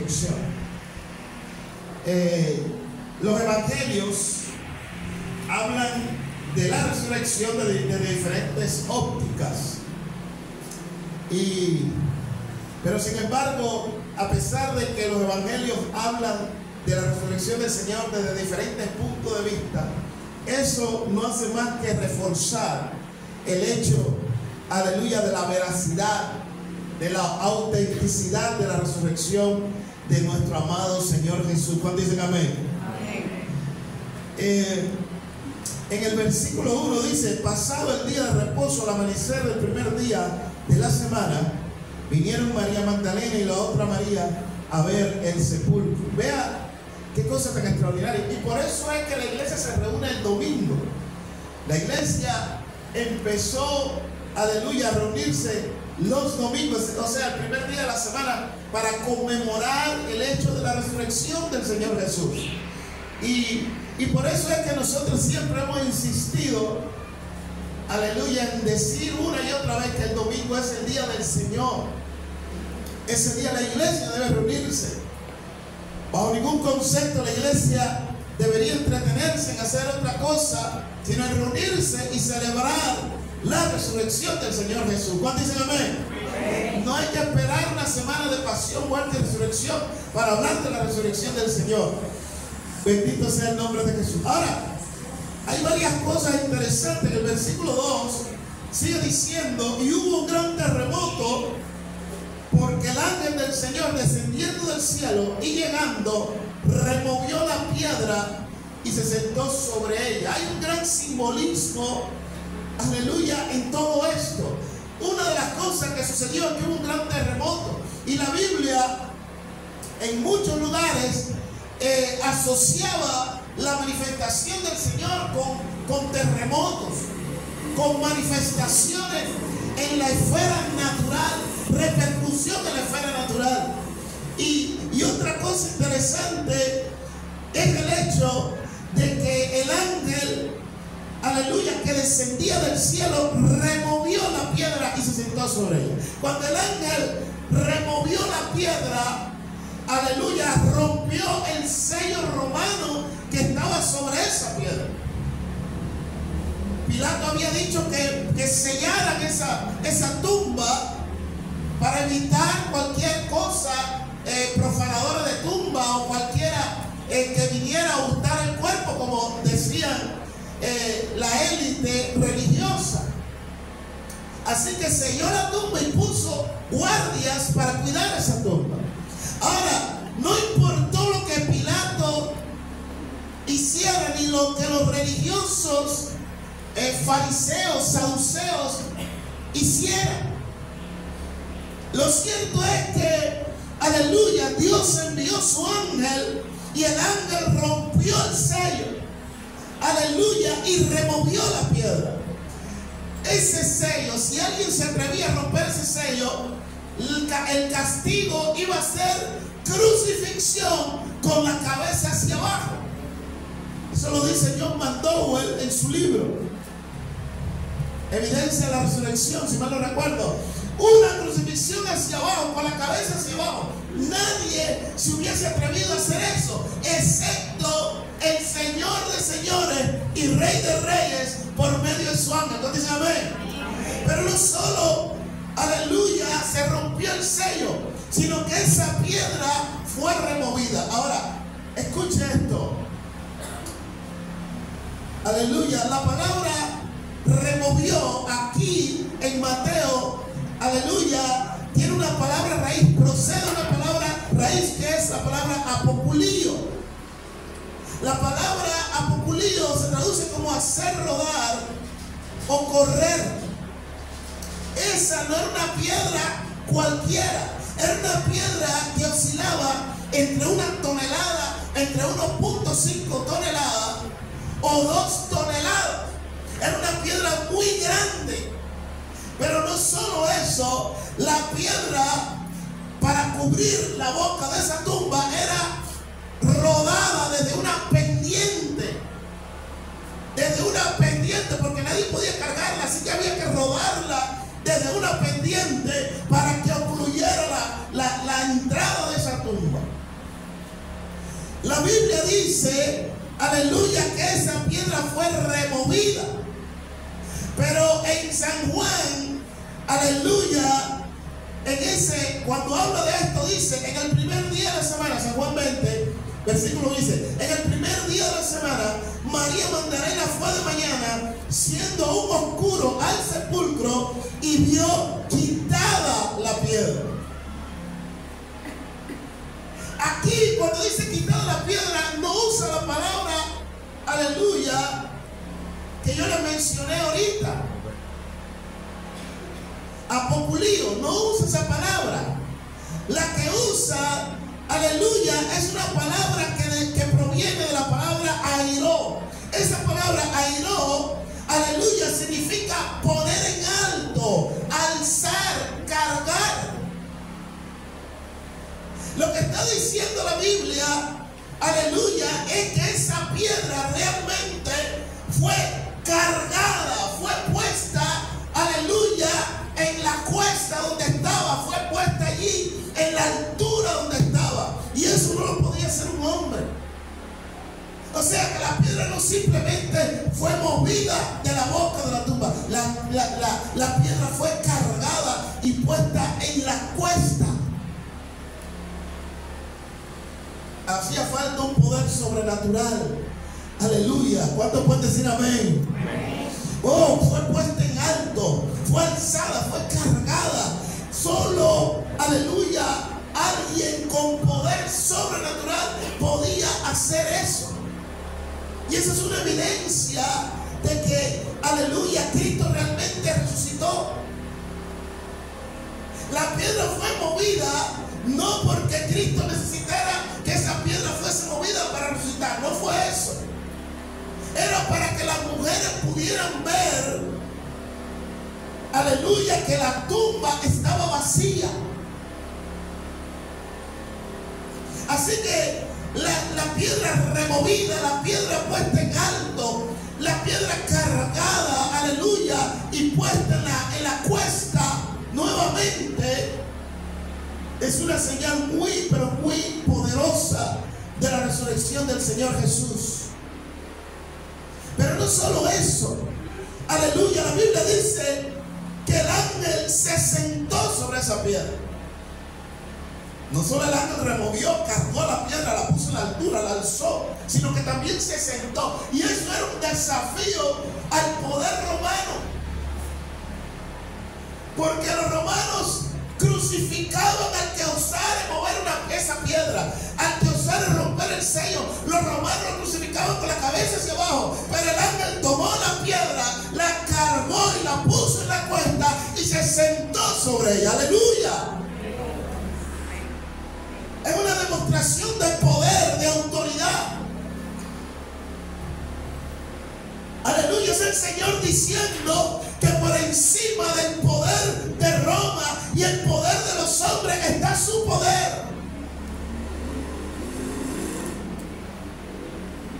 resurrección. Los evangelios hablan de la resurrección de diferentes ópticas. Pero sin embargo, a pesar de que los evangelios hablan de la resurrección del Señor desde diferentes puntos de vista, eso no hace más que reforzar el hecho, aleluya, de la veracidad, de la autenticidad de la resurrección de nuestro amado Señor Jesús. ¿Cuántos dicen amén? En el versículo 1 dice: pasado el día de reposo, al amanecer del primer día de la semana, vinieron María Magdalena y la otra María a ver el sepulcro. Vea qué cosa tan extraordinaria. Y por eso es que la iglesia se reúne el domingo. La iglesia empezó, aleluya, a reunirse los domingos, o sea, el primer día de la semana, para conmemorar el hecho de la resurrección del Señor Jesús. Y por eso es que nosotros siempre hemos insistido, aleluya, en decir una y otra vez que el domingo es el día del Señor. Ese día la iglesia debe reunirse. Bajo ningún concepto la iglesia debería entretenerse en hacer otra cosa, sino en reunirse y celebrar la resurrección del Señor Jesús. ¿Cuántos dicen amén? No hay que esperar una semana de pasión, muerte y resurrección para hablar de la resurrección del Señor. Bendito sea el nombre de Jesús. Ahora, hay varias cosas interesantes. En el versículo 2 sigue diciendo: y hubo un gran terremoto, porque el ángel del Señor, descendiendo del cielo y llegando, removió la piedra y se sentó sobre ella. Hay un gran simbolismo, aleluya, en todo esto. Una de las cosas que sucedió es que hubo un gran terremoto, y la Biblia en muchos lugares asociaba la manifestación del Señor con terremotos, con manifestaciones en la esfera natural, repercusión en la esfera natural. Y otra cosa interesante es el hecho de que el ángel, aleluya, que descendía del cielo, removió la piedra y se sentó sobre ella. Cuando el ángel removió la piedra, aleluya, rompió el sello romano que estaba sobre esa piedra. Pilato había dicho que sellaran esa tumba para evitar cualquier cosa profanadora de tumba, o cualquiera que viniera a hurtar el cuerpo, como decían la élite religiosa. Así que selló la tumba y puso guardias para cuidar esa tumba. Ahora, no importó lo que Pilato hiciera, ni lo que los religiosos fariseos, saduceos hicieran. Lo cierto es que, aleluya, Dios envió su ángel, y el ángel rompió el sello, aleluya, y removió la piedra. Ese sello, si alguien se atrevía a romper ese sello, el castigo iba a ser crucifixión con la cabeza hacia abajo. Eso lo dice John McDowell en su libro Evidencia de la Resurrección, si mal no recuerdo. Una crucifixión hacia abajo, con la cabeza hacia abajo. Nadie se hubiese atrevido a hacer eso, excepto el Señor de señores y Rey de reyes, por medio de su ángel. ¿Cuántos dicen amén? Pero no solo, aleluya, se rompió el sello, sino que esa piedra fue removida. Ahora, escuche esto. Aleluya, la palabra removió aquí en Mateo, aleluya, tiene una palabra raíz, procede de una palabra raíz que es la palabra apopulío. La palabra apopulío se traduce como hacer rodar o correr. Esa no era una piedra cualquiera, era una piedra que oscilaba entre una tonelada, entre 1.5 toneladas o 2 toneladas. Era una piedra muy grande. Pero no solo eso, la piedra para cubrir la boca de esa tumba era rodada desde una pendiente. Desde una pendiente, porque nadie podía cargarla, así que había que rodarla desde una pendiente para que ocluyera la entrada de esa tumba. La Biblia dice, aleluya, que esa piedra fue removida. Pero en San Juan, aleluya, cuando habla de esto, dice, en el primer día de la semana, San Juan 20, versículo dice, en el primer día de la semana, María Magdalena fue de mañana, siendo aún oscuro, al sepulcro y vio quitada la piedra. Aquí, cuando dice quitada la piedra, no usa la palabra, aleluya, que yo le mencioné ahorita. Apopulío, no usa esa palabra. La que usa, aleluya, es una palabra que proviene de la palabra airó. Esa palabra airó, aleluya, significa poner en alto, alzar, cargar. Lo que está diciendo la Biblia, aleluya, es que esa piedra realmente fue cargada, fue puesta, aleluya, en la cuesta donde estaba, fue puesta allí, en la altura donde estaba. Y eso no lo podía hacer un hombre. O sea que la piedra no simplemente fue movida de la boca de la tumba. La piedra fue cargada y puesta en la cuesta. Hacía falta un poder sobrenatural. Aleluya. ¿Cuántos pueden decir amén? Oh, fue puesta en alto, fue alzada, fue cargada. Solo, aleluya, alguien con poder sobrenatural podía hacer eso. Y esa es una evidencia de que, aleluya, Cristo realmente resucitó. La piedra fue movida no porque Cristo necesitara que esa piedra fuese movida para resucitar, no fue eso. Era para que las mujeres pudieran ver, aleluya, que la tumba estaba vacía. Así que la piedra removida, la piedra puesta en alto, la piedra cargada, aleluya, y puesta en la cuesta nuevamente, es una señal muy, pero muy poderosa de la resurrección del Señor Jesús. Pero no solo eso, aleluya, la Biblia dice que el ángel se sentó sobre esa piedra. No solo el ángel removió, cargó la piedra, la puso en la altura, la alzó, sino que también se sentó. Y eso era un desafío al poder romano, porque los romanos crucificaban al que osara mover esa piedra, al que osara romper el sello. Los romanos lo crucificaban con la cabeza hacia abajo, pero el ángel tomó la piedra, la cargó y la puso en la cuesta y se sentó sobre ella. Aleluya. Es una demostración de poder, de autoridad. Aleluya, es el Señor diciendo que por encima del poder de Roma y el poder de los hombres está su poder.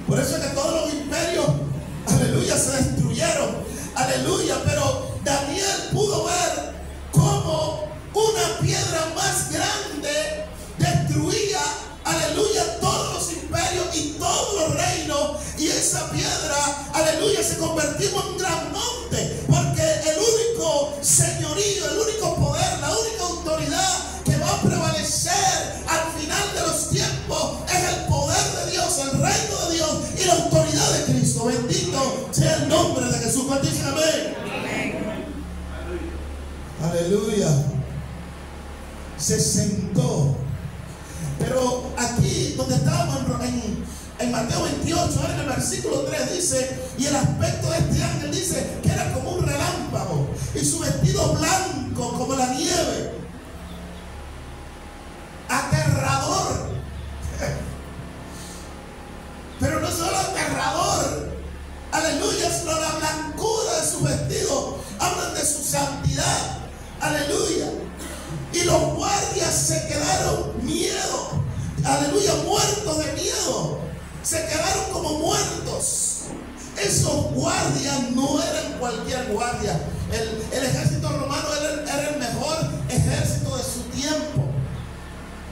Por eso es que todos los imperios, aleluya, se destruyeron. Aleluya, pero Daniel pudo ver cómo una piedra más grande destruía, aleluya, todos los imperios y todos los reinos. Y esa piedra, aleluya, se convirtió en un gran monte, porque el único señorío, el único poder, la única autoridad que va a prevalecer al final de los tiempos es el poder de Dios, el reino de Dios y la autoridad de Cristo. Bendito sea el nombre de Jesús. ¿Cuántos dicen amén? Aleluya. Se sentó. Pero aquí donde estábamos en Mateo 28, ahora en el versículo 3 dice, y el aspecto de este ángel dice que era como un relámpago y su vestido blanco como la nieve. Aterrador. Pero no solo aterrador, aleluya, sino la blancura de su vestido. Hablan de su santidad. Aleluya. Y los guardias se quedaron miedo. Aleluya, muertos de miedo. Se quedaron como muertos. Esos guardias no eran cualquier guardia. El ejército romano era el mejor ejército de su tiempo.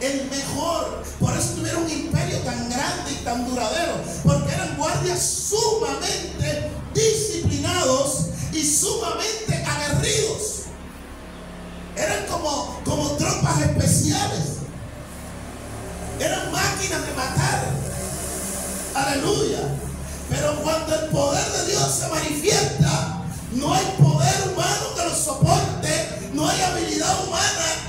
El mejor mejor. Por eso tuvieron un imperio tan grande y tan duradero, porque eran guardias sumamente disciplinados y sumamente aguerridos. Eran como tropas especiales. Eran máquinas de matar. Aleluya. Pero cuando el poder de Dios se manifiesta, no hay poder humano que lo soporte, no hay habilidad humana